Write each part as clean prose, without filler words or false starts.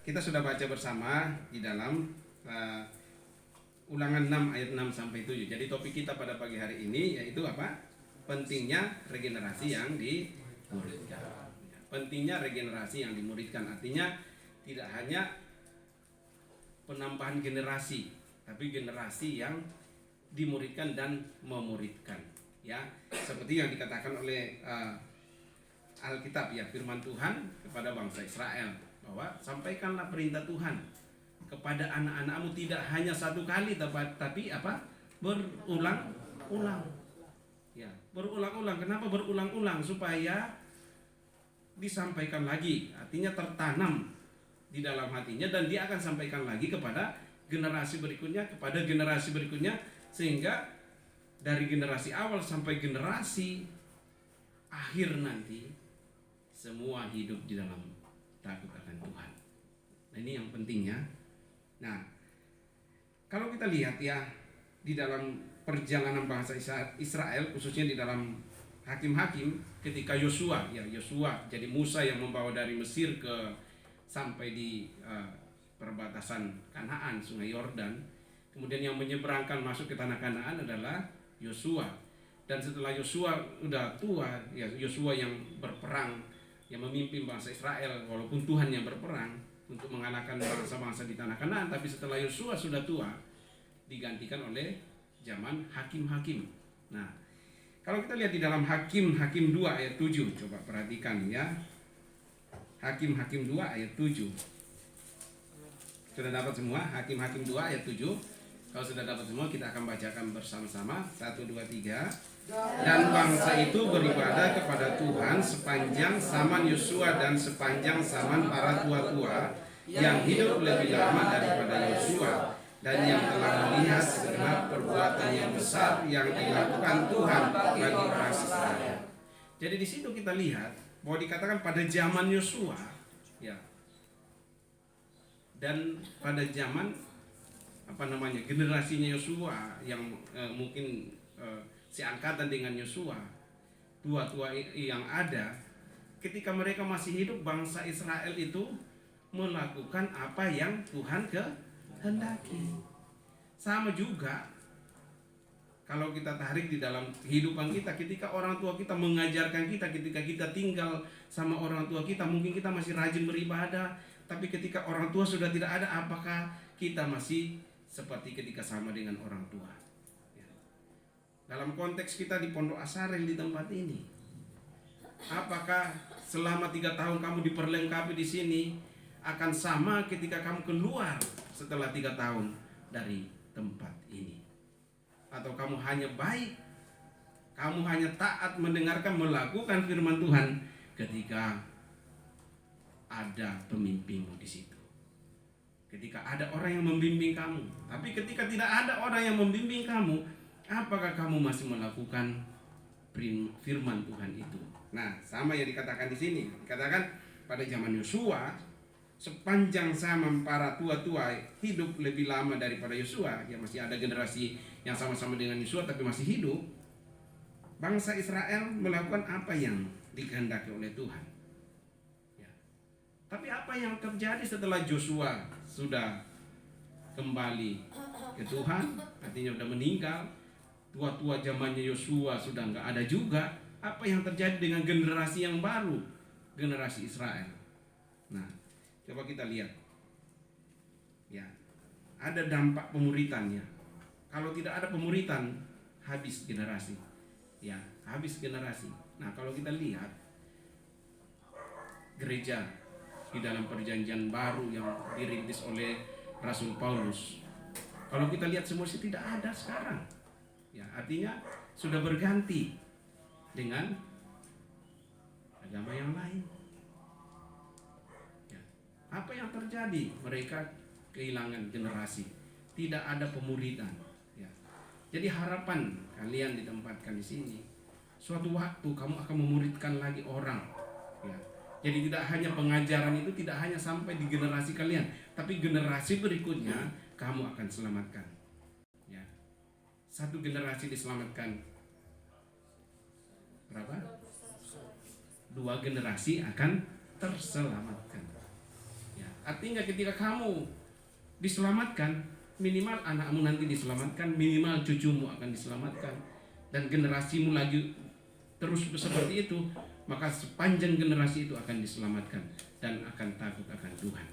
kita sudah baca bersama di dalam Ulangan 6 ayat 6 sampai 7. Jadi topik kita pada pagi hari ini yaitu apa? Pentingnya regenerasi yang dimuridkan. Pentingnya regenerasi yang dimuridkan artinya tidak hanya penambahan generasi, tapi generasi yang dimuridkan dan memuridkan. Ya, seperti yang dikatakan oleh Alkitab, ya, firman Tuhan kepada bangsa Israel bahwa sampaikanlah perintah Tuhan kepada anak-anakmu tidak hanya satu kali tapi apa? Berulang-ulang. Ya, berulang-ulang. Kenapa berulang-ulang? Supaya disampaikan lagi, artinya tertanam di dalam hatinya dan dia akan sampaikan lagi kepada generasi berikutnya, sehingga dari generasi awal sampai generasi akhir nanti semua hidup di dalam takut akan Tuhan. Nah, ini yang pentingnya. Nah, kalau kita lihat ya di dalam perjalanan bangsa Israel, khususnya di dalam Hakim-Hakim, ketika Yosua jadi Musa yang membawa dari Mesir sampai di perbatasan Kanaan, Sungai Yordan. Kemudian yang menyeberangkan masuk ke tanah Kanaan adalah Yosua. Dan setelah Yosua udah tua, ya Yosua yang berperang, yang memimpin bangsa Israel, walaupun Tuhan yang berperang untuk mengalahkan bangsa-bangsa di tanah Kanaan, tapi setelah Yosua sudah tua, digantikan oleh zaman Hakim-Hakim. Nah, kalau kita lihat di dalam Hakim 2 ayat 7, coba perhatikan ya. Hakim 2 ayat 7. Sudah dapat semua? Hakim 2 ayat 7. Kalau sudah dapat semua, kita akan bacakan bersama-sama. 1, 2, 3. Dan bangsa itu beribadah kepada Tuhan sepanjang zaman Yosua dan sepanjang zaman para tua-tua yang hidup lebih lama daripada Yosua, dan yang telah melihat segenap perbuatan yang besar yang dilakukan Tuhan bagi orang Israel. Jadi di situ kita lihat bahwa dikatakan pada zaman Yosua, ya, dan pada zaman generasinya Yosua yang mungkin seangkatan dengan Yosua, tua-tua yang ada, ketika mereka masih hidup, bangsa Israel itu melakukan apa yang Tuhan kehendaki. Sama juga kalau kita tarik di dalam kehidupan kita, ketika orang tua kita mengajarkan kita, ketika kita tinggal sama orang tua kita, mungkin kita masih rajin beribadah, tapi ketika orang tua sudah tidak ada, apakah kita masih seperti ketika sama dengan orang tua? Dalam konteks kita di Pondok Asarel di tempat ini, apakah selama 3 tahun kamu diperlengkapi di sini akan sama ketika kamu keluar setelah 3 tahun dari tempat ini? Atau kamu hanya baik, kamu hanya taat mendengarkan, melakukan firman Tuhan ketika ada pemimpinmu di situ, ketika ada orang yang membimbing kamu? Tapi ketika tidak ada orang yang membimbing kamu, apakah kamu masih melakukan firman Tuhan itu? Nah, sama yang dikatakan di sini. Dikatakan pada zaman Yosua, sepanjang zaman para tua-tua hidup lebih lama daripada Yosua, ya masih ada generasi yang sama-sama dengan Yosua tapi masih hidup. Bangsa Israel melakukan apa yang dikehendaki oleh Tuhan. Ya. Tapi apa yang terjadi setelah Yosua sudah kembali ke Tuhan, artinya sudah meninggal, tua-tua zamannya Yosua sudah nggak ada juga. Apa yang terjadi dengan generasi yang baru, generasi Israel? Nah, coba kita lihat. Ya, ada dampak pemuritannya. Kalau tidak ada pemuritan, habis generasi. Ya, habis generasi. Nah, kalau kita lihat gereja di dalam perjanjian baru yang dirintis oleh Rasul Paulus, kalau kita lihat semua sih tidak ada sekarang. Ya, artinya sudah berganti dengan agama yang lain. Ya. Apa yang terjadi? Mereka kehilangan generasi, tidak ada pemuritan. Ya. Jadi harapan kalian ditempatkan di sini. Suatu waktu kamu akan memuridkan lagi orang. Ya. Jadi tidak hanya pengajaran itu tidak hanya sampai di generasi kalian, tapi generasi berikutnya kamu akan selamatkan. Ya. Satu generasi diselamatkan, berapa? 2 generasi akan terselamatkan. Ya. Artinya ketika kamu diselamatkan, minimal anakmu nanti diselamatkan, minimal cucumu akan diselamatkan, dan generasimu lagi terus seperti itu, maka sepanjang generasi itu akan diselamatkan dan akan takut akan Tuhan.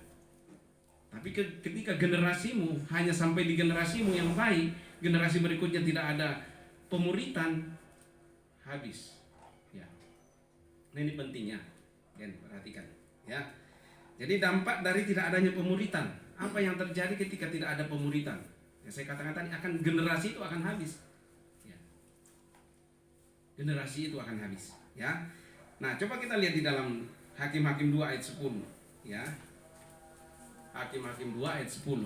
Tapi ketika generasimu hanya sampai di generasimu yang baik, generasi berikutnya tidak ada pemuritan, habis. Ya. Nah, ini pentingnya, ya, perhatikan. Ya. Jadi dampak dari tidak adanya pemuritan, apa yang terjadi ketika tidak ada pemuritan? Ya, saya katakan tadi akan generasi itu akan habis. Ya. Generasi itu akan habis. Ya. Nah, coba kita lihat di dalam Hakim-Hakim 2 ayat 10. Ya. Hakim-Hakim 2 ayat 10.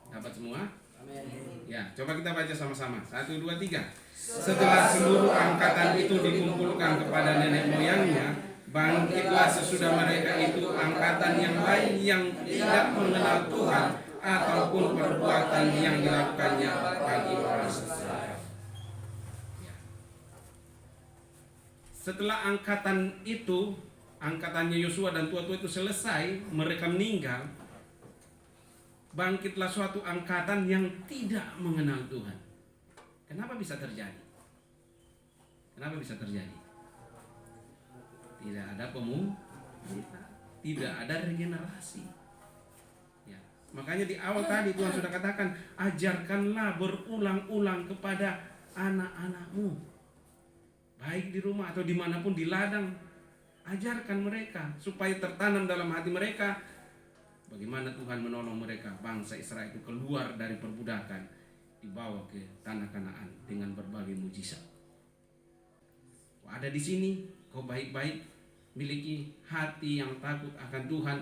Dapat semua? Amin. Ya, coba kita baca sama-sama. 1, 2, 3. Setelah seluruh angkatan itu dikumpulkan kepada nenek moyangnya, bangkitlah sesudah mereka itu angkatan yang lain yang tidak mengenal Tuhan ataupun perbuatan yang dilakukannya bagi orang Israel. Setelah angkatan itu, angkatannya Yosua dan tua-tua itu selesai, mereka meninggal, bangkitlah suatu angkatan yang tidak mengenal Tuhan. Kenapa bisa terjadi? Kenapa bisa terjadi? Tidak ada pemuritan, tidak ada regenerasi. Ya. Makanya di awal tadi Tuhan sudah katakan, ajarkanlah berulang-ulang kepada anak-anakmu, baik di rumah atau dimanapun, di ladang. Ajarkan mereka supaya tertanam dalam hati mereka bagaimana Tuhan menolong mereka, bangsa Israel itu keluar dari perbudakan, dibawa ke tanah Kanaan dengan berbagai mujizat. Kau ada di sini, kau baik-baik, miliki hati yang takut akan Tuhan,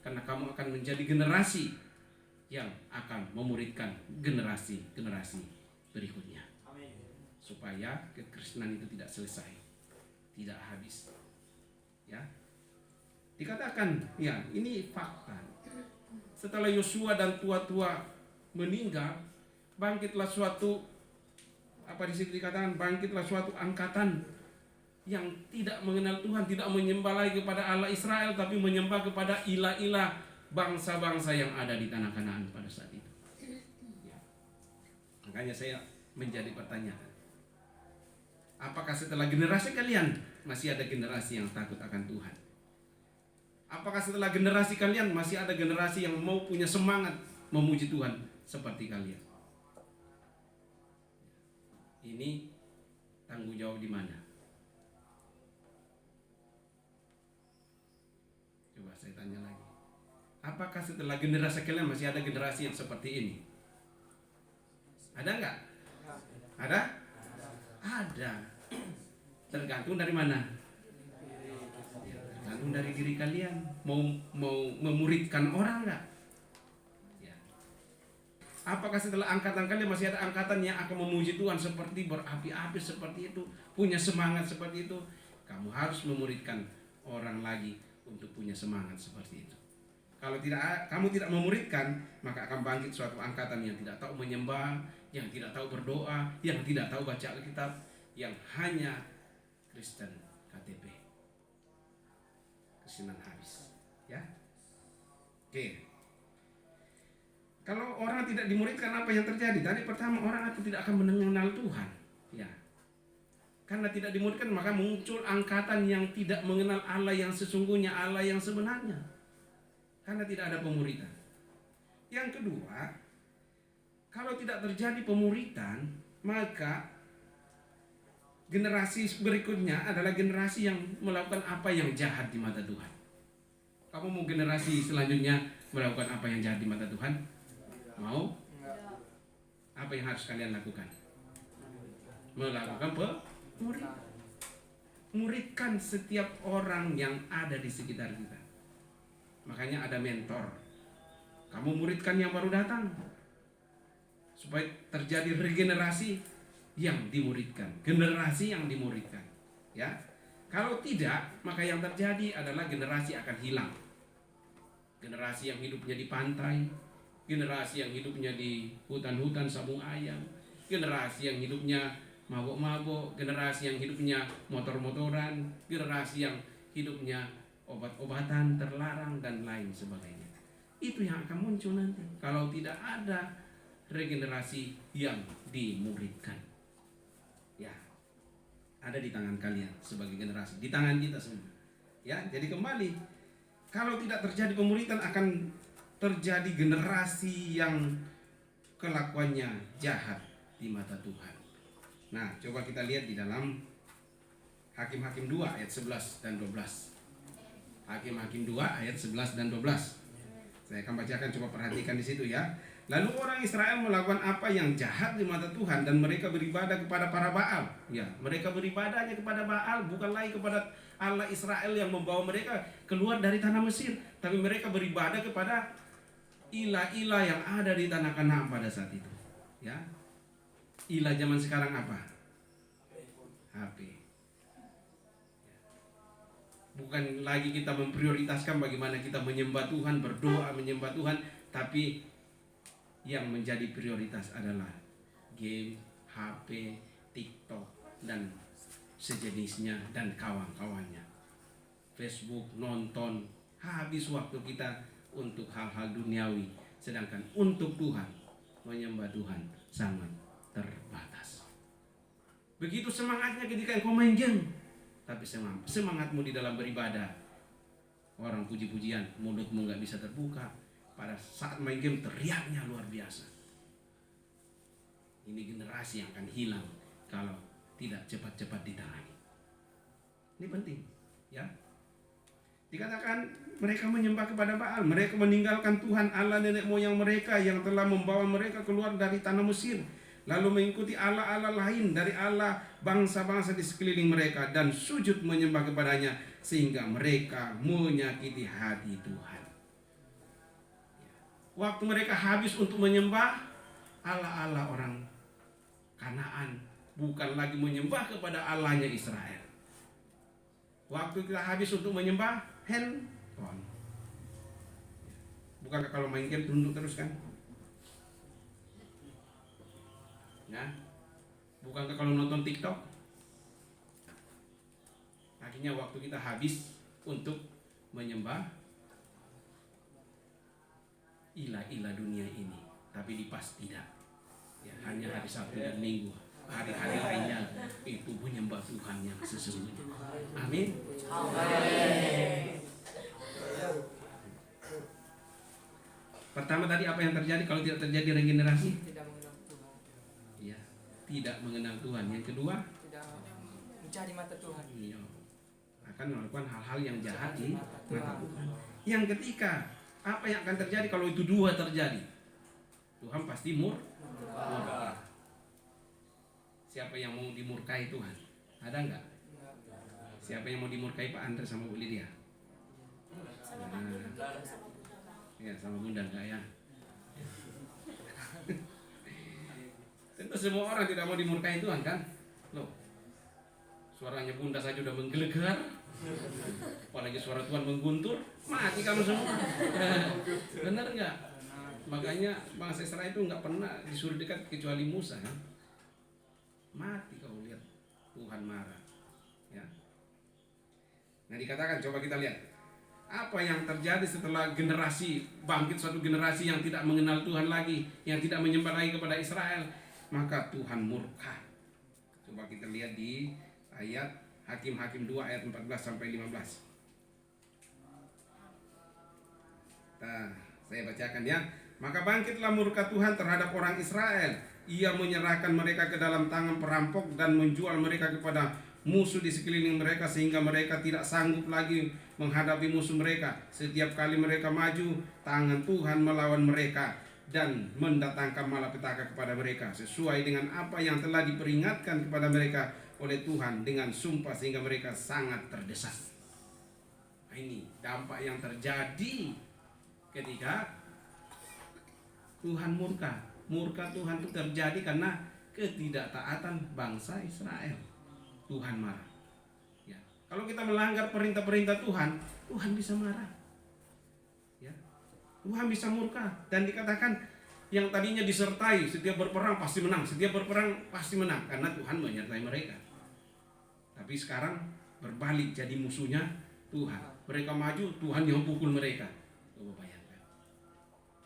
karena kamu akan menjadi generasi yang akan memuridkan generasi-generasi berikutnya. Amin. Supaya kekristenan itu tidak selesai, tidak habis. Ya, dikatakan, ya ini fakta. Setelah Yosua dan tua-tua meninggal, bangkitlah suatu, apa di situ dikatakan, bangkitlah suatu angkatan yang tidak mengenal Tuhan, tidak menyembah lagi kepada Allah Israel, tapi menyembah kepada ilah-ilah bangsa-bangsa yang ada di tanah Kanaan pada saat itu. Ya. Makanya saya menjadi pertanyaan, apakah setelah generasi kalian masih ada generasi yang takut akan Tuhan? Apakah setelah generasi kalian masih ada generasi yang mau punya semangat memuji Tuhan seperti kalian? Ini tanggung jawab di mana? Coba saya tanya lagi. Apakah setelah generasi kalian masih ada generasi yang seperti ini? Ada enggak? Ada? Ada. Tergantung dari mana? Tergantung dari diri kalian. Mau memuridkan orang enggak? Ya. Apakah setelah angkatan kalian masih ada angkatan yang akan memuji Tuhan seperti berapi-api seperti itu, punya semangat seperti itu? Kamu harus memuridkan orang lagi untuk punya semangat seperti itu. Kalau kamu tidak memuridkan, maka akan bangkit suatu angkatan yang tidak tahu menyembah, yang tidak tahu berdoa, yang tidak tahu baca Alkitab, yang hanya Kristen KTP. Kesinan habis. Ya. Oke. Kalau orang tidak dimuridkan, apa yang terjadi? Tadi pertama, orang itu tidak akan mengenal Tuhan. Ya. Karena tidak dimuridkan, maka muncul angkatan yang tidak mengenal Allah yang sesungguhnya, Allah yang sebenarnya. Karena tidak ada pemuritan. Yang kedua, kalau tidak terjadi pemuritan, maka generasi berikutnya adalah generasi yang melakukan apa yang jahat di mata Tuhan. Kamu mau generasi selanjutnya melakukan apa yang jahat di mata Tuhan? Mau? Apa yang harus kalian lakukan? Melakukan pemuritan. Muridkan setiap orang yang ada di sekitar kita. Makanya ada mentor. Kamu muridkan yang baru datang, supaya terjadi regenerasi yang dimuridkan, generasi yang dimuridkan. Ya, kalau tidak, maka yang terjadi adalah generasi akan hilang. Generasi yang hidupnya di pantai, generasi yang hidupnya di hutan-hutan sabung ayam, generasi yang hidupnya mabok-mabok, generasi yang hidupnya motor-motoran, generasi yang hidupnya obat-obatan terlarang dan lain sebagainya. Itu yang akan muncul nanti kalau tidak ada regenerasi yang dimuridkan. Ya, ada di tangan kalian sebagai generasi, di tangan kita semua. Ya, jadi kembali, kalau tidak terjadi pemuritan akan terjadi generasi yang kelakuannya jahat di mata Tuhan. Nah, coba kita lihat di dalam Hakim-Hakim 2 ayat 11 dan 12. Hakim-Hakim 2 ayat 11 dan 12. Saya akan bacakan, coba perhatikan di situ ya. Lalu orang Israel melakukan apa yang jahat di mata Tuhan dan mereka beribadah kepada para Baal. Ya, mereka beribadahnya kepada Baal, bukan lagi kepada Allah Israel yang membawa mereka keluar dari tanah Mesir, tapi mereka beribadah kepada ilah-ilah yang ada di tanah Kanaan pada saat itu. Ya. Ilah zaman sekarang apa? HP. Bukan lagi kita memprioritaskan bagaimana kita menyembah Tuhan, berdoa menyembah Tuhan, tapi yang menjadi prioritas adalah game, HP, TikTok, dan sejenisnya dan kawan-kawannya. Facebook, nonton, habis waktu kita untuk hal-hal duniawi. Sedangkan untuk Tuhan, menyembah Tuhan sangat terbatas. Begitu semangatnya ketika engkau main game, tapi semangatmu di dalam beribadah, orang puji-pujian, mulutmu gak bisa terbuka. Pada saat main game teriaknya luar biasa. Ini generasi yang akan hilang kalau tidak cepat-cepat ditangani. Ini penting, ya. Dikatakan mereka menyembah kepada Baal, mereka meninggalkan Tuhan Allah nenek moyang mereka yang telah membawa mereka keluar dari tanah Mesir, lalu mengikuti Allah-Allah lain dari Allah bangsa-bangsa di sekeliling mereka dan sujud menyembah kepadanya, sehingga mereka menyakiti hati Tuhan. Waktu mereka habis untuk menyembah Allah-Allah orang Kanaan, bukan lagi menyembah kepada Allahnya Israel. Waktu kita habis untuk menyembah handphone. Bukankah kalau main game tunduk terus kan? Ya. Bukankah kalau nonton TikTok? Akhirnya waktu kita habis untuk menyembah ilah-ilah dunia ini, tapi dipas tidak. Ya, hanya hari Sabtu dan Minggu, hari-hari lainnya itu menyembah Tuhan yang sesungguhnya. Amin. Pertama tadi apa yang terjadi kalau tidak terjadi regenerasi? Tidak mengenal Tuhan. Ya, tidak mengenal Tuhan. Yang kedua, tidak mencari mata Tuhan. Iya, akan melakukan hal-hal yang jahat di mata Tuhan. Yang ketiga, apa yang akan terjadi kalau itu dua terjadi? Tuhan pasti murka. Siapa yang mau dimurkai Tuhan? Ada enggak? Siapa yang mau dimurkai Pak Andre sama Bu Lydia? Ya, sama Bunda enggak ya? Tentu semua orang tidak mau dimurkai Tuhan kan? Loh, suaranya Bunda saja udah menggelegar, apalagi suara Tuhan mengguntur, mati kamu semua. Benar nggak? Makanya bangsa Israel itu nggak pernah disuruh dekat kecuali Musa kan? Mati kau lihat Tuhan marah. Ya. Nah dikatakan, coba kita lihat apa yang terjadi setelah generasi bangkit, suatu generasi yang tidak mengenal Tuhan lagi, yang tidak menyembah lagi kepada Israel, maka Tuhan murka. Coba kita lihat di ayat Hakim-Hakim 2 ayat 14 sampai 15. Nah, saya bacakan ya. Maka bangkitlah murka Tuhan terhadap orang Israel. Ia menyerahkan mereka ke dalam tangan perampok dan menjual mereka kepada musuh di sekeliling mereka, sehingga mereka tidak sanggup lagi menghadapi musuh mereka. Setiap kali mereka maju, tangan Tuhan melawan mereka dan mendatangkan malapetaka kepada mereka, sesuai dengan apa yang telah diperingatkan kepada mereka oleh Tuhan dengan sumpah, sehingga mereka sangat terdesak. Nah, ini dampak yang terjadi ketika Tuhan murka. Murka Tuhan itu terjadi karena ketidaktaatan bangsa Israel. Tuhan marah. Ya. Kalau kita melanggar perintah-perintah Tuhan, Tuhan bisa marah. Ya. Tuhan bisa murka. Dan dikatakan yang tadinya disertai, setiap berperang pasti menang, setiap berperang pasti menang, karena Tuhan menyertai mereka. Tapi sekarang berbalik, jadi musuhnya Tuhan. Mereka maju, Tuhan yang pukul mereka. Coba bayangkan.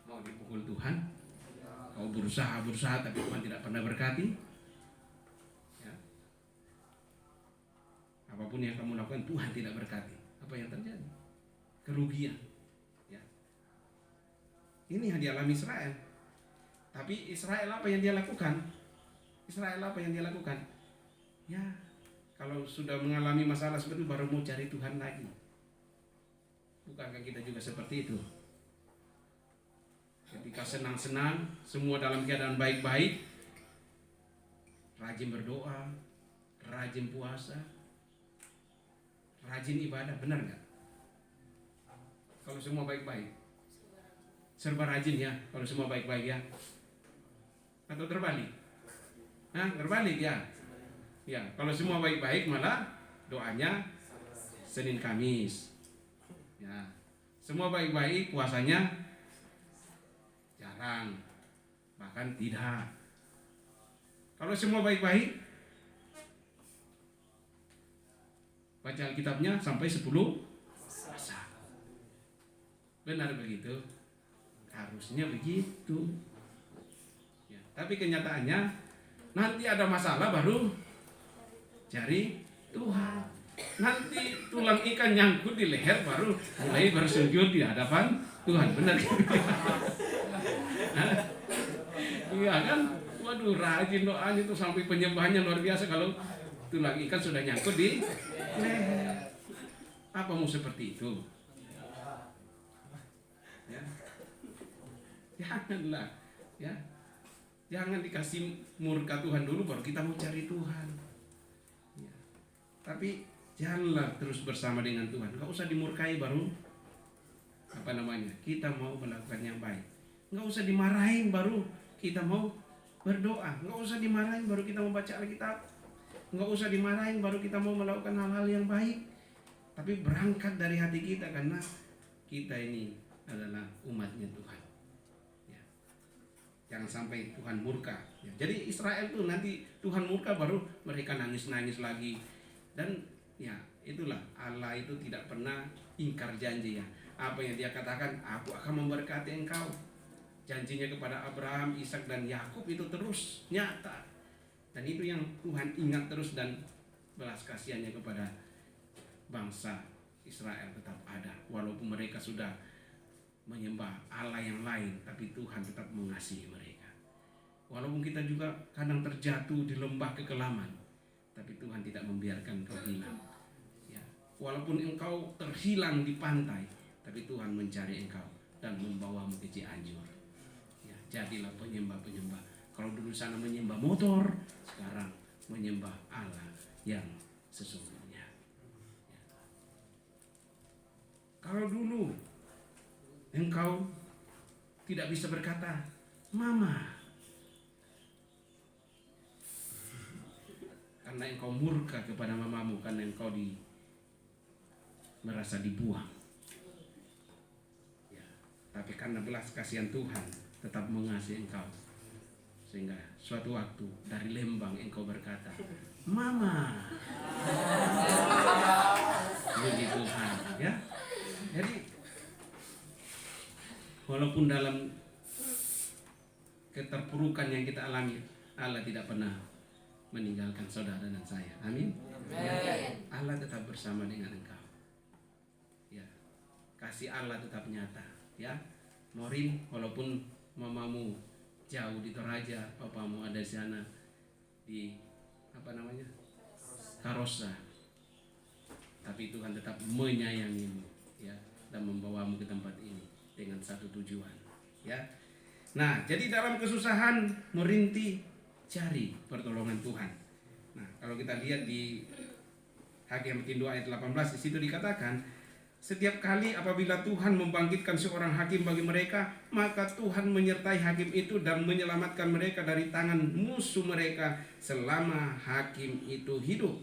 Mau dipukul Tuhan? Kau berusaha tapi Tuhan tidak pernah berkati. Ya. Apapun yang kamu lakukan Tuhan tidak berkati. Apa yang terjadi? Kerugian. Ya. Ini yang dialami Israel. Tapi Israel apa yang dia lakukan? Ya, kalau sudah mengalami masalah seperti itu baru mau cari Tuhan lagi. Bukankah kita juga seperti itu? Ketika senang-senang, semua dalam keadaan baik-baik, rajin berdoa, rajin puasa, rajin ibadah, benar nggak? Kalau semua baik-baik, serba rajin ya. Kalau semua baik-baik ya, atau terbalik? Terbalik ya. Ya, kalau semua baik-baik malah doanya Senin Kamis. Ya, semua baik-baik, puasanya jarang, bahkan tidak. Kalau semua baik-baik, baca Alkitabnya sampai 10 pasal. Benar begitu? Harusnya begitu. Ya, tapi kenyataannya nanti ada masalah baru cari Tuhan. Nanti tulang ikan nyangkut di leher baru mulai bersujud di hadapan Tuhan. Benar? Iya kan? Waduh, rajin doanya itu sampai penyembahannya luar biasa kalau tulang ikan sudah nyangkut di leher. Apa mau seperti itu? Ya. Janganlah, ya. Jangan dikasih murka Tuhan dulu baru kita mau cari Tuhan. Ya. Tapi janganlah terus bersama dengan Tuhan. Gak usah dimurkai baru kita mau melakukan yang baik. Gak usah dimarahin baru kita mau berdoa. Gak usah dimarahin baru kita mau baca Alkitab. Gak usah dimarahin baru kita mau melakukan hal-hal yang baik. Tapi berangkat dari hati kita karena kita ini adalah umatnya Tuhan. Ya. Jangan sampai Tuhan murka. Ya. Jadi Israel tuh nanti Tuhan murka baru mereka nangis-nangis lagi. Dan ya itulah Allah itu tidak pernah ingkar janji ya. Apa yang dia katakan, aku akan memberkati engkau. Janjinya kepada Abraham, Ishak dan Yakub itu terus nyata. Dan itu yang Tuhan ingat terus dan belas kasihannya kepada bangsa Israel tetap ada. Walaupun mereka sudah menyembah Allah yang lain, tapi Tuhan tetap mengasihi mereka. Walaupun kita juga kadang terjatuh di lembah kekelaman, tapi Tuhan tidak membiarkan engkau hilang. Ya. Walaupun engkau terhilang di pantai, tapi Tuhan mencari engkau dan membawamu ke Cianjur. Ya, jadilah penyembah-penyembah. Kalau dulu sana menyembah motor, sekarang menyembah Allah yang sesungguhnya. Ya. Kalau dulu engkau tidak bisa berkata, Mama, karena engkau murka kepada mamamu, karena engkau merasa dibuang. Ya, tapi karena belas kasihan Tuhan tetap mengasihi engkau, sehingga suatu waktu dari Lembang engkau berkata, Mama. Puji Tuhan, ya. Jadi walaupun dalam keterpurukan yang kita alami, Allah tidak pernah meninggalkan saudara dan saya. Amin. Ya, Allah tetap bersama dengan engkau. Ya, kasih Allah tetap nyata. Ya, Morin, walaupun mamamu jauh di Toraja, papamu ada di sana di Karosa, tapi Tuhan tetap menyayangimu, ya, dan membawamu ke tempat ini dengan satu tujuan. Ya, nah, jadi dalam kesusahan merintih, cari pertolongan Tuhan. Nah, kalau kita lihat di Hakim 2 ayat 18, di situ dikatakan, setiap kali apabila Tuhan membangkitkan seorang hakim bagi mereka, maka Tuhan menyertai hakim itu dan menyelamatkan mereka dari tangan musuh mereka selama hakim itu hidup.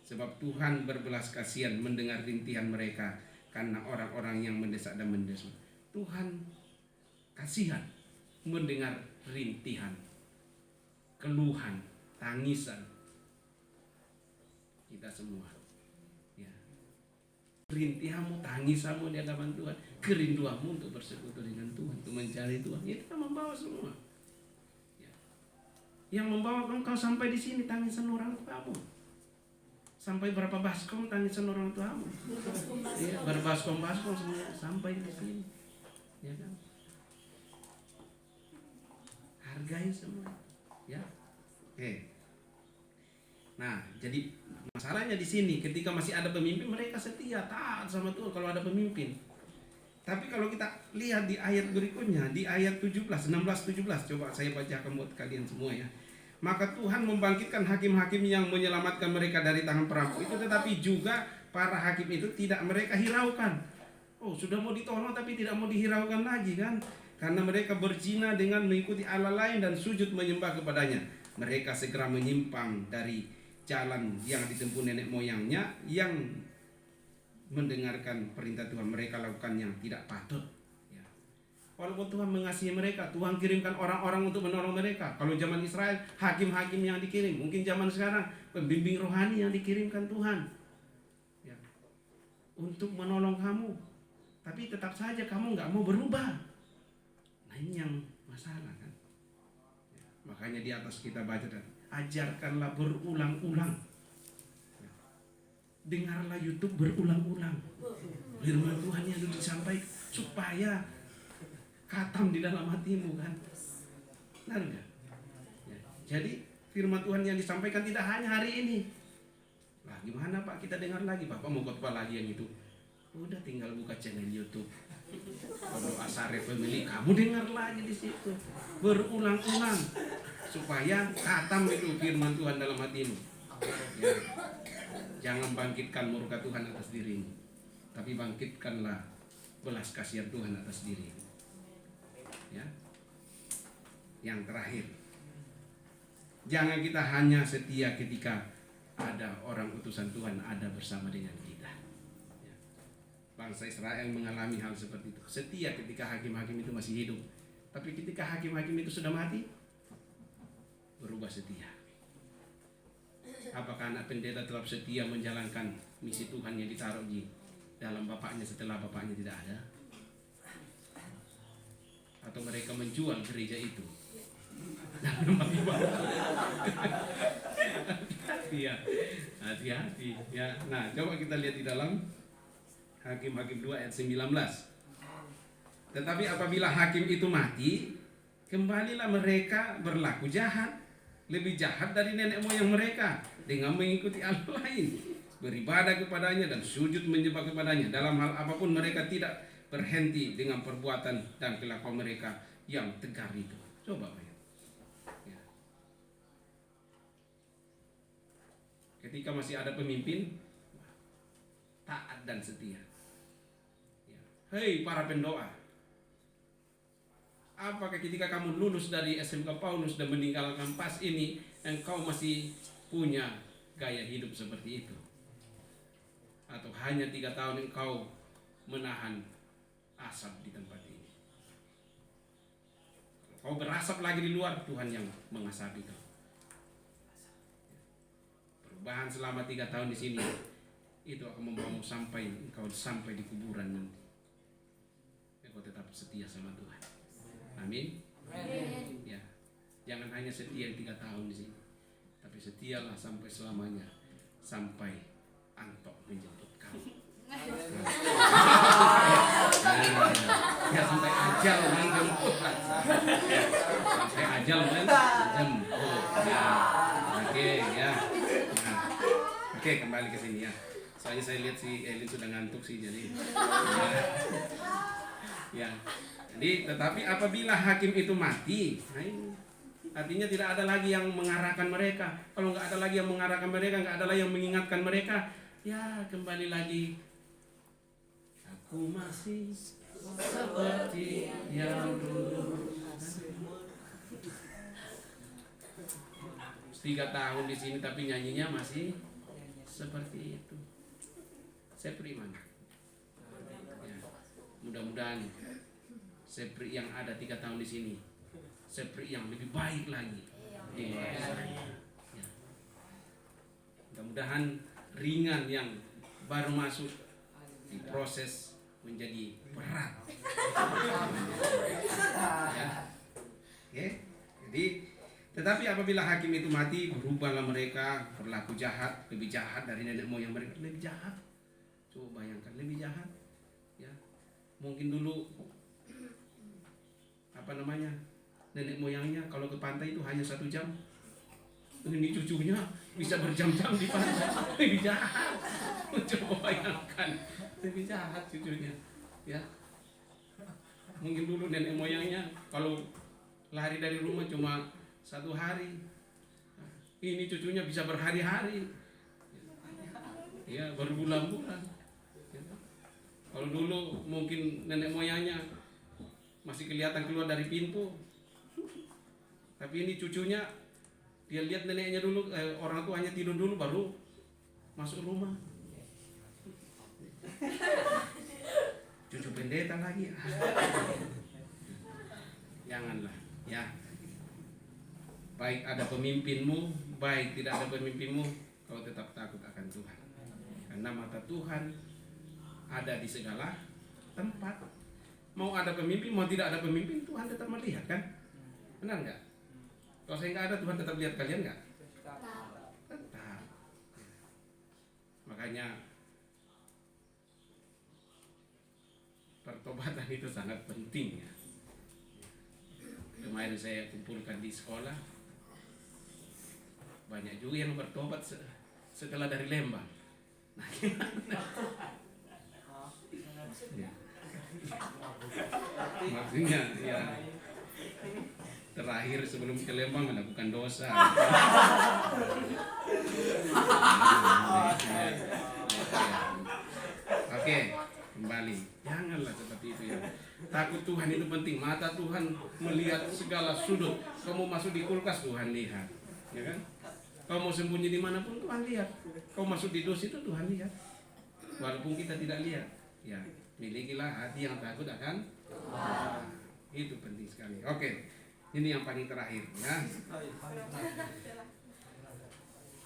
Sebab Tuhan berbelas kasihan mendengar rintihan mereka karena orang-orang yang mendesak dan mendesak. Tuhan kasihan mendengar rintihan, keluhan, tangisan kita semua. Ya. Rintihanmu, tangisanmu di hadapan Tuhan, kerinduanmu untuk bersekutu dengan Tuhan, untuk mencari Tuhan. Itu kan membawa semua. Ya. Yang membawa engkau sampai di sini tangisan orang tuamu. Sampai berapa baskom tangisan orang tuamu. Ya, berbaskom-baskom semua sampai di sini. Ya kan? Hargai semua. Ya. Oke. Nah, jadi masalahnya di sini ketika masih ada pemimpin mereka setia taat sama Tuhan kalau ada pemimpin. Tapi kalau kita lihat di ayat berikutnya di ayat 17, 16, 17 coba saya bacakan buat kalian semua ya. Maka Tuhan membangkitkan hakim-hakim yang menyelamatkan mereka dari tangan perampok itu, tetapi juga para hakim itu tidak mereka hiraukan. Oh, sudah mau ditolong tapi tidak mau dihiraukan lagi kan? Karena mereka berzina dengan mengikuti Allah lain dan sujud menyembah kepadanya. Mereka segera menyimpang dari jalan yang ditempuh nenek moyangnya yang mendengarkan perintah Tuhan, mereka lakukan yang tidak patut. Ya. Walaupun Tuhan mengasihi mereka, Tuhan kirimkan orang-orang untuk menolong mereka. Kalau zaman Israel, hakim-hakim yang dikirim. Mungkin zaman sekarang, pembimbing rohani yang dikirimkan Tuhan. Ya. Untuk menolong kamu. Tapi tetap saja kamu nggak mau berubah. Nah ini yang masalah kan. Ya. Makanya di atas kita baca dan ajarkanlah berulang-ulang. Dengarlah YouTube berulang-ulang. Firman Tuhan yang disampaikan supaya khatam di dalam hatimu kan. Benar enggak? Ya. Jadi firman Tuhan yang disampaikan tidak hanya hari ini. Lah gimana Pak kita dengar lagi? Bapak mau khotbah lagi yang itu? Udah tinggal buka channel YouTube. Kalau Asare Family kamu dengar lagi di situ berulang-ulang supaya khatam itu firman Tuhan dalam hatimu. Ya. Jangan bangkitkan murka Tuhan atas dirimu, tapi bangkitkanlah belas kasihan Tuhan atas dirimu. Ya. Yang terakhir, jangan kita hanya setia ketika ada orang utusan Tuhan ada bersama dengan kita. Ya. Bangsa Israel mengalami hal seperti itu. Setia ketika hakim-hakim itu masih hidup, tapi ketika hakim-hakim itu sudah mati, berubah setia. Apakah anak pendeta tetap setia menjalankan misi Tuhan yang ditaruh di dalam bapaknya setelah bapaknya tidak ada? Atau mereka menjual gereja itu? Iya, hati-hati. Ya, nah coba kita lihat di dalam Hakim-Hakim 2 ayat 19. Tetapi apabila hakim itu mati, kembalilah mereka berlaku jahat, lebih jahat dari nenek moyang mereka, dengan mengikuti Allah lain, beribadah kepadanya dan sujud menyembah kepadanya. Dalam hal apapun mereka tidak berhenti dengan perbuatan dan kelakuan mereka yang tegar itu. Coba ya. Ketika masih ada pemimpin taat dan setia. Ya. Hei para pendoa, apakah ketika kamu lulus dari SMK Paulus dan meninggalkan pas ini, engkau masih punya gaya hidup seperti itu? Atau hanya 3 tahun engkau menahan asap di tempat ini? Kau berasap lagi di luar, Tuhan yang mengasapi kau. Perubahan selama 3 tahun di sini itu akan membawamu sampai engkau sampai di kuburan nanti. Engkau tetap setia sama Tuhan. Amin. Ya, jangan hanya setia 3 tahun di sini, tapi setialah sampai selamanya, sampai Antok menjemput kamu. Ya sampai ajal menjemput. Sampai ajal menjemput. Ya. Oke ya. Nah. Oke, kembali ke sini ya. Soalnya saya lihat si Elin sudah ngantuk sih jadi. Ya. Jadi tetapi apabila hakim itu mati, nah ini artinya tidak ada lagi yang mengarahkan mereka. Kalau nggak ada lagi yang mengarahkan mereka, nggak ada lagi yang mengingatkan mereka, ya kembali lagi. Aku masih seperti yang dulu. 3 tahun di sini tapi nyanyinya masih seperti itu. Sepri mana? Ya, mudah-mudahan Sepri yang ada 3 tahun di sini, Sepri yang lebih baik lagi. Ya. Mudah-mudahan ringan yang baru masuk diproses menjadi berat. Jadi, tetapi apabila hakim itu mati, berubahlah mereka berlaku jahat, lebih jahat dari nenek moyang mereka, lebih jahat. Coba bayangkan, lebih jahat. Ya, mungkin dulu nenek moyangnya kalau ke pantai itu hanya 1 jam. Ini cucunya bisa berjam-jam di pantai, lebih jahat. Coba bayangkan, lebih jahat cucunya. Ya, mungkin dulu nenek moyangnya kalau lari dari rumah cuma 1 hari, ini cucunya bisa berhari-hari, ya berbulan-bulan. Kalau dulu mungkin nenek moyangnya masih kelihatan keluar dari pintu, tapi ini cucunya dia lihat neneknya dulu, orang tuanya tidur dulu baru masuk rumah. Cucu pendeta lagi. Janganlah, ya. Baik ada pemimpinmu, baik tidak ada pemimpinmu, kau tetap takut akan Tuhan. Karena mata Tuhan ada di segala tempat. Mau ada pemimpin, mau tidak ada pemimpin, Tuhan tetap melihat kan? Benar nggak? Kalau saya nggak ada, Tuhan tetap lihat kalian nggak? Tetap. Makanya pertobatan itu sangat penting ya. Kemarin saya kumpulkan di sekolah, banyak juga yang bertobat setelah dari Lembang. Nah, ya. Maksudnya ya terakhir sebelum ke Lembang melakukan dosa. Oke, kembali. Janganlah seperti itu ya. Takut Tuhan itu penting. Mata Tuhan melihat segala sudut. Kamu masuk di kulkas, Tuhan lihat, ya kan? Kau mau sembunyi di manapun, Tuhan lihat. Kau masuk di dos itu, Tuhan lihat. Walaupun kita tidak lihat, ya milikilah hati yang takut akan Tuhan. Itu penting sekali. Oke, ini yang paling terakhir ya.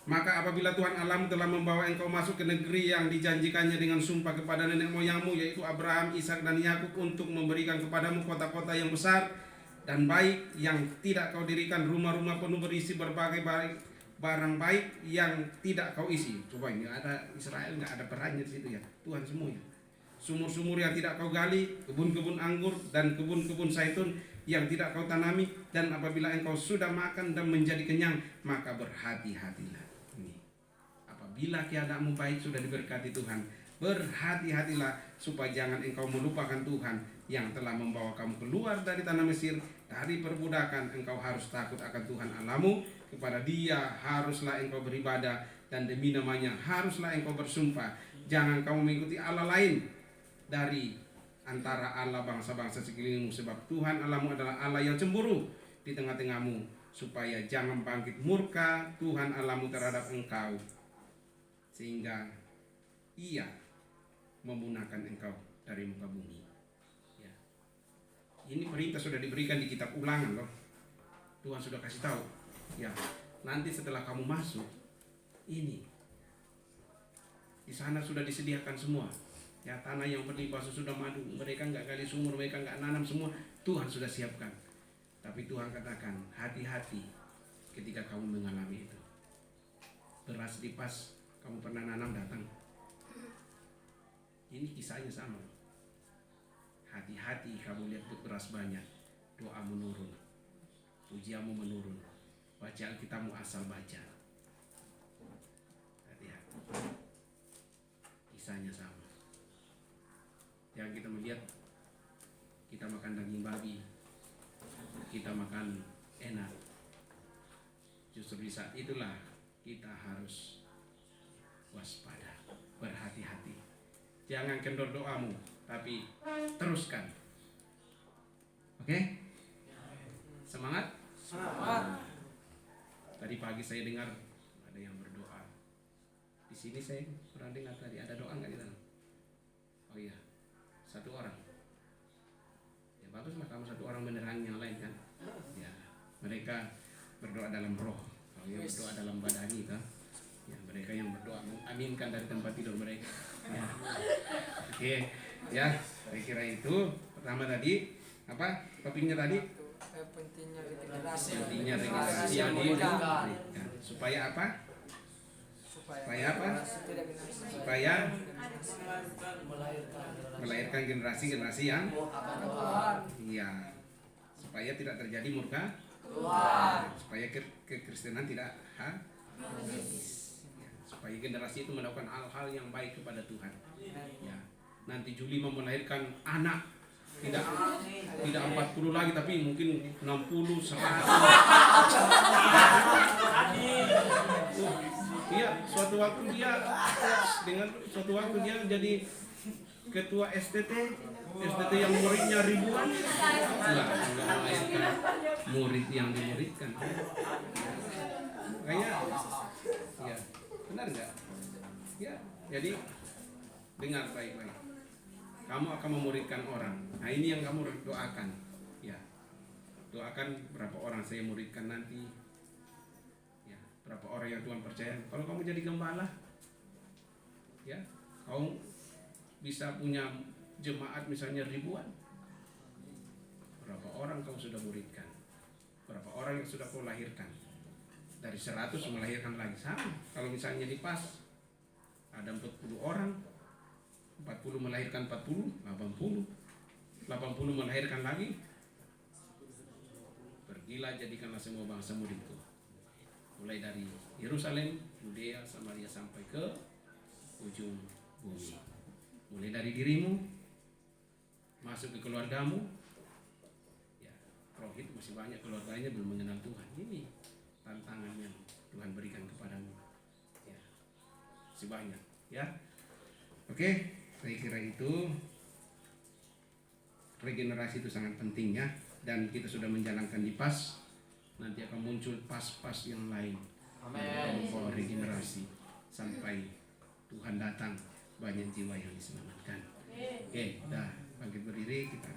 Maka apabila Tuhan Allahmu telah membawa engkau masuk ke negeri yang dijanjikannya dengan sumpah kepada nenek moyangmu, yaitu Abraham, Ishak dan Yakub, untuk memberikan kepadamu kota-kota yang besar dan baik, yang tidak kau dirikan rumah-rumah penuh berisi berbagai barang baik yang tidak kau isi. Coba ini ada Israel, nggak ada perannya di situ ya. Tuhan semuanya. Sumur-sumur yang tidak kau gali, kebun-kebun anggur dan kebun-kebun zaitun yang tidak kau tanami, dan apabila engkau sudah makan dan menjadi kenyang, maka berhati-hatilah. Ini. Apabila keadaanmu baik, sudah diberkati Tuhan, berhati-hatilah supaya jangan engkau melupakan Tuhan yang telah membawa kamu keluar dari tanah Mesir, dari perbudakan. Engkau harus takut akan Tuhan Allahmu, kepada Dia haruslah engkau beribadah, dan demi namanya haruslah engkau bersumpah. Jangan kamu mengikuti Allah lain dari antara Allah bangsa-bangsa sekelilingmu, sebab Tuhan Allahmu adalah Allah yang cemburu di tengah-tengahmu, supaya jangan bangkit murka Tuhan Allahmu terhadap engkau, sehingga Ia memunahkan engkau dari muka bumi. Ya. Ini perintah sudah diberikan di kitab Ulangan loh. Tuhan sudah kasih tahu. Ya, nanti setelah kamu masuk, ini di sana sudah disediakan semua. Ya, tanah yang berlimpah sudah madu, mereka nggak gali sumur, mereka nggak nanam, semua Tuhan sudah siapkan. Tapi Tuhan katakan, hati-hati ketika kamu mengalami itu. Beras lipas kamu pernah nanam datang. Ini kisahnya sama. Hati-hati kamu lihat beras banyak, doa menurun, pujianmu menurun, baca Alkitabmu asal baca. Hati-hati. Kisahnya sama. Yang kita melihat, kita makan daging babi, kita makan enak. Justru di saat itulah kita harus waspada, berhati-hati. Jangan kendor doamu, tapi teruskan. Oke? Semangat? Semangat. Tadi pagi saya dengar ada yang berdoa. Di sini saya pernah dengar tadi ada doa nggak di dalam? Oh iya. 1 orang. Ya baguslah kamu 1 orang menerangi yang lain kan. Ya, mereka berdoa dalam roh. Kalau yang berdoa dalam badani kan. Ya, mereka yang berdoa mengaminkan dari tempat tidur mereka. Ya. Oke, ya, saya kira itu pertama tadi apa topiknya tadi? pentingnya regenerasi. Pentingnya regenerasi yang diberikan. Supaya apa? Supaya apa? Tidak generasi. Supaya melahirkan generasi-generasi yang iya, supaya tidak terjadi murka Tuhan, supaya kekristenan tidak habis, ya, supaya generasi itu melakukan hal-hal yang baik kepada Tuhan. Ya, nanti Juli mau melahirkan anak tidak 40 lagi tapi mungkin 60, 100. Iya, suatu waktu dia jadi ketua STT yang muridnya ribuan, enggak melahirkan murid yang dimuridkan. Makanya, ya benar nggak? Ya, jadi dengar baik-baik. Kamu akan memuridkan orang. Nah ini yang kamu doakan. Ya, doakan berapa orang saya muridkan nanti. Ya, berapa orang yang Tuhan percaya. Kalau kamu jadi gembala, ya, kamu bisa punya jemaat misalnya ribuan. Berapa orang kamu sudah muridkan? Berapa orang yang sudah kau lahirkan? Dari 100 melahirkan lagi sama. Kalau misalnya di PAS ada 40 orang, 40 melahirkan 40, 80 melahirkan lagi. Pergilah jadikanlah semua bangsa muridku. Mulai dari Yerusalem, Yudea, Samaria sampai ke ujung bumi. Mulai dari dirimu, masuk ke keluargamu. Ya, Rohit masih banyak keluarganya belum mengenal Tuhan. Ini tantangan yang Tuhan berikan kepadamu. Ya, masih banyak. Ya, oke, saya kira itu regenerasi itu sangat penting ya. Dan kita sudah menjalankan di PAS. Nanti akan muncul PAS-PAS yang lain. Amin. Membawa regenerasi sampai Tuhan datang, banyak jiwa yang diselamatkan. Oke, dah bangkit berdiri kita